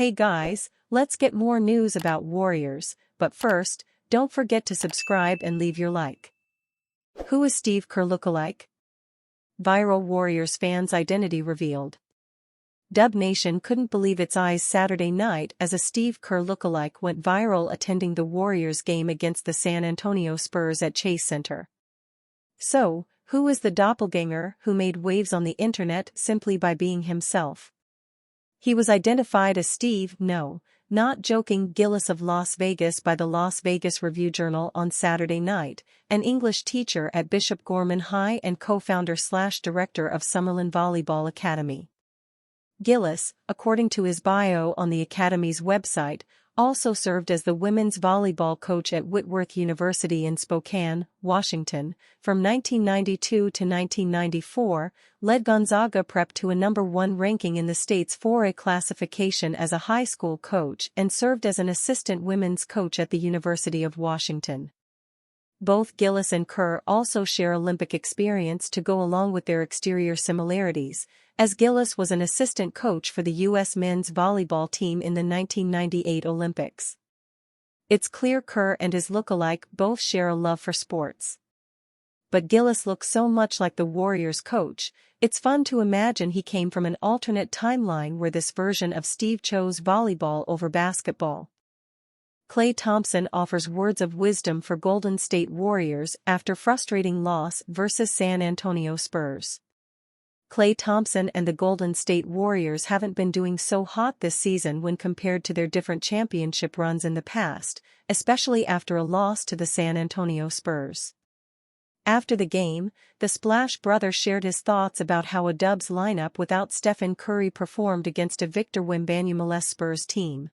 Hey guys, let's get more news about Warriors, but first, don't forget to subscribe and leave your like. Who is Steve Kerr lookalike? Viral Warriors fans' identity revealed. Dub Nation couldn't believe its eyes Saturday night as a Steve Kerr lookalike went viral attending the Warriors game against the San Antonio Spurs at Chase Center. So, who is the doppelganger who made waves on the internet simply by being himself? He was identified as Steve "No, Not Joking" Gillis of Las Vegas by the Las Vegas Review-Journal on Saturday night, an English teacher at Bishop Gorman High and co-founder/director of Summerlin Volleyball Academy. Gillis, according to his bio on the Academy's website, also served as the women's volleyball coach at Whitworth University in Spokane, Washington, from 1992 to 1994, led Gonzaga Prep to a #1 ranking in the state's 4A classification as a high school coach and served as an assistant women's coach at the University of Washington. Both Gillis and Kerr also share Olympic experience to go along with their exterior similarities, as Gillis was an assistant coach for the U.S. men's volleyball team in the 1998 Olympics. It's clear Kerr and his lookalike both share a love for sports. But Gillis looks so much like the Warriors coach, it's fun to imagine he came from an alternate timeline where this version of Steve chose volleyball over basketball. Klay Thompson offers words of wisdom for Golden State Warriors after frustrating loss versus San Antonio Spurs. Klay Thompson and the Golden State Warriors haven't been doing so hot this season when compared to their different championship runs in the past, especially after a loss to the San Antonio Spurs. After the game, the Splash brother shared his thoughts about how a Dubs lineup without Stephen Curry performed against a Victor Wembanyama-less Spurs team.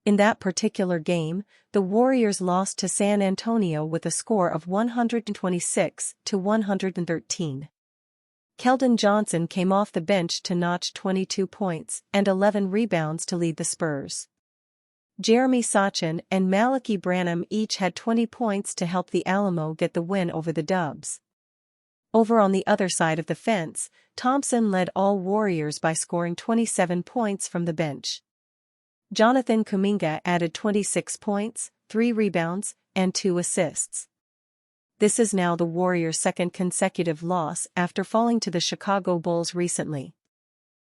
In that particular game, the Warriors lost to San Antonio with a score of 126-113. Keldon Johnson came off the bench to notch 22 points and 11 rebounds to lead the Spurs. Jeremy Sochan and Malachy Branham each had 20 points to help the Alamo get the win over the Dubs. Over on the other side of the fence, Thompson led all Warriors by scoring 27 points from the bench. Jonathan Kuminga added 26 points, 3 rebounds, and 2 assists. This is now the Warriors' second consecutive loss after falling to the Chicago Bulls recently.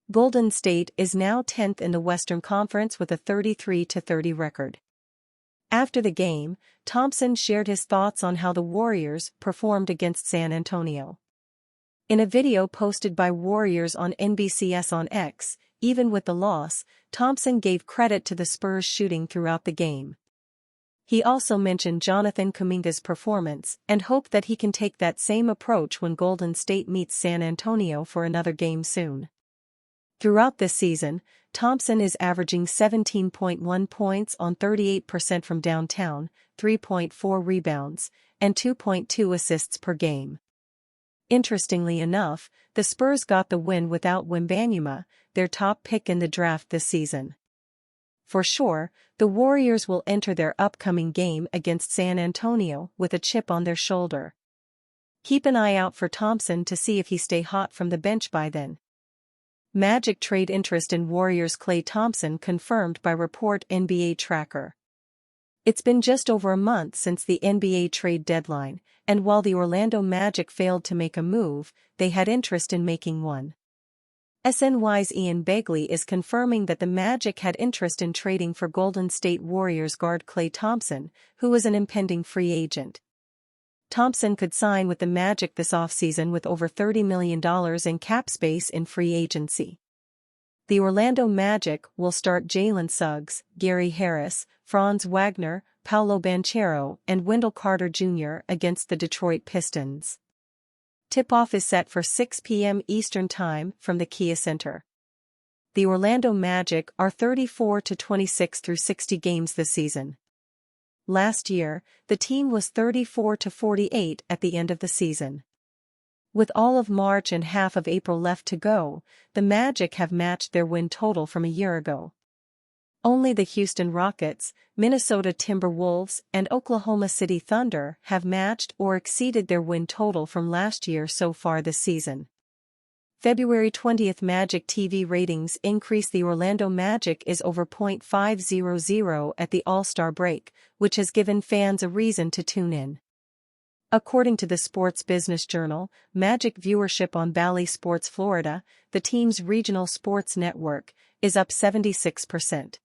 Golden State is now 10th in the Western Conference with a 33-30 record. After the game, Thompson shared his thoughts on how the Warriors performed against San Antonio. In a video posted by Warriors on NBCS on X, even with the loss, Thompson gave credit to the Spurs shooting throughout the game. He also mentioned Jonathan Kuminga's performance and hoped that he can take that same approach when Golden State meets San Antonio for another game soon. Throughout this season, Thompson is averaging 17.1 points on 38% from downtown, 3.4 rebounds, and 2.2 assists per game. Interestingly enough, the Spurs got the win without Wembanyama, their top pick in the draft this season. For sure, the Warriors will enter their upcoming game against San Antonio with a chip on their shoulder. Keep an eye out for Thompson to see if he stays hot from the bench by then. Magic trade interest in Warriors Klay Thompson confirmed by Report NBA Tracker. It's been just over a month since the NBA trade deadline, and while the Orlando Magic failed to make a move, they had interest in making one. SNY's Ian Begley is confirming that the Magic had interest in trading for Golden State Warriors guard Klay Thompson, who is an impending free agent. Thompson could sign with the Magic this offseason with over $30 million in cap space in free agency. The Orlando Magic will start Jalen Suggs, Gary Harris, Franz Wagner, Paolo Banchero, and Wendell Carter Jr. against the Detroit Pistons. Tip-off is set for 6 p.m. Eastern Time from the Kia Center. The Orlando Magic are 34-26 through 60 games this season. Last year, the team was 34-48 at the end of the season. With all of March and half of April left to go, the Magic have matched their win total from a year ago. Only the Houston Rockets, Minnesota Timberwolves, and Oklahoma City Thunder have matched or exceeded their win total from last year so far this season. February 20th Magic TV ratings increase. The Orlando Magic is over .500 at the All-Star break, which has given fans a reason to tune in. According to the Sports Business Journal, Magic viewership on Bally Sports Florida, the team's regional sports network, is up 76%.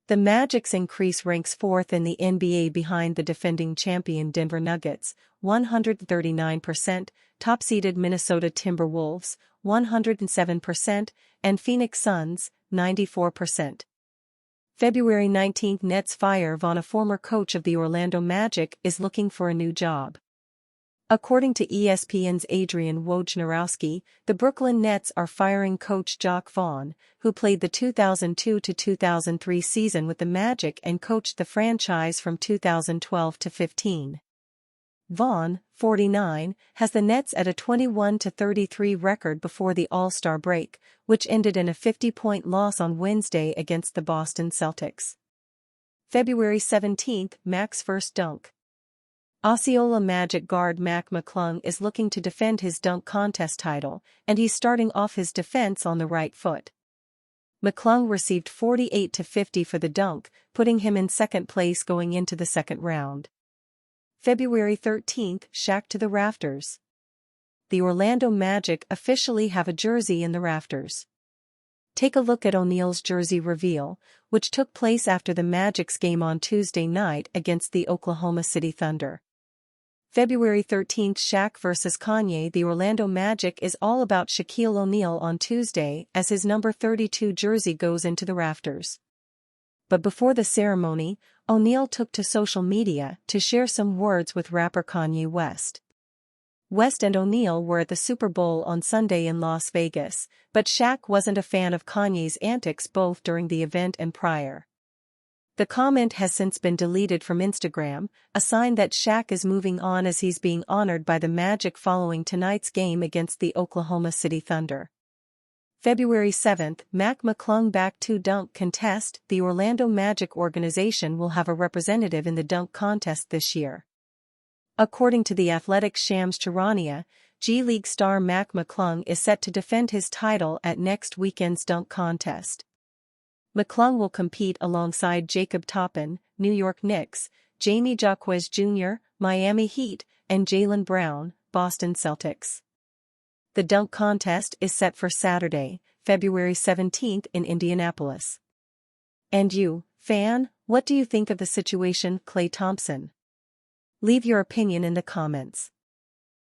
The Magic's increase ranks fourth in the NBA behind the defending champion Denver Nuggets, 139%, top-seeded Minnesota Timberwolves, 107%, and Phoenix Suns, 94%. February 19th Nets fire Vaughn. A former coach of the Orlando Magic is looking for a new job. According to ESPN's Adrian Wojnarowski, the Brooklyn Nets are firing coach Jacques Vaughn, who played the 2002-2003 season with the Magic and coached the franchise from 2012 to 15. Vaughn, 49, has the Nets at a 21-33 record before the All-Star break, which ended in a 50-point loss on Wednesday against the Boston Celtics. February 17th Mac's first dunk. Osceola Magic guard Mac McClung is looking to defend his dunk contest title, and he's starting off his defense on the right foot. McClung received 48-50 for the dunk, putting him in second place going into the second round. February 13th Shaq to the rafters. The Orlando Magic officially have a jersey in the rafters. Take a look at O'Neal's jersey reveal, which took place after the Magic's game on Tuesday night against the Oklahoma City Thunder. February 13th Shaq vs. Kanye. The Orlando Magic is all about Shaquille O'Neal on Tuesday as his number 32 jersey goes into the rafters. But before the ceremony, O'Neal took to social media to share some words with rapper Kanye West. West and O'Neal were at the Super Bowl on Sunday in Las Vegas, but Shaq wasn't a fan of Kanye's antics both during the event and prior. The comment has since been deleted from Instagram, a sign that Shaq is moving on as he's being honored by the Magic following tonight's game against the Oklahoma City Thunder. February 7th Mac McClung back to dunk contest. The Orlando Magic organization will have a representative in the dunk contest this year. According to The Athletic's Shams Charania, G League star Mac McClung is set to defend his title at next weekend's dunk contest. McClung will compete alongside Jacob Toppin, New York Knicks, Jamie Jaquez Jr., Miami Heat, and Jaylen Brown, Boston Celtics. The dunk contest is set for Saturday, February 17th in Indianapolis. And you, fan, what do you think of the situation? Klay Thompson? Leave your opinion in the comments.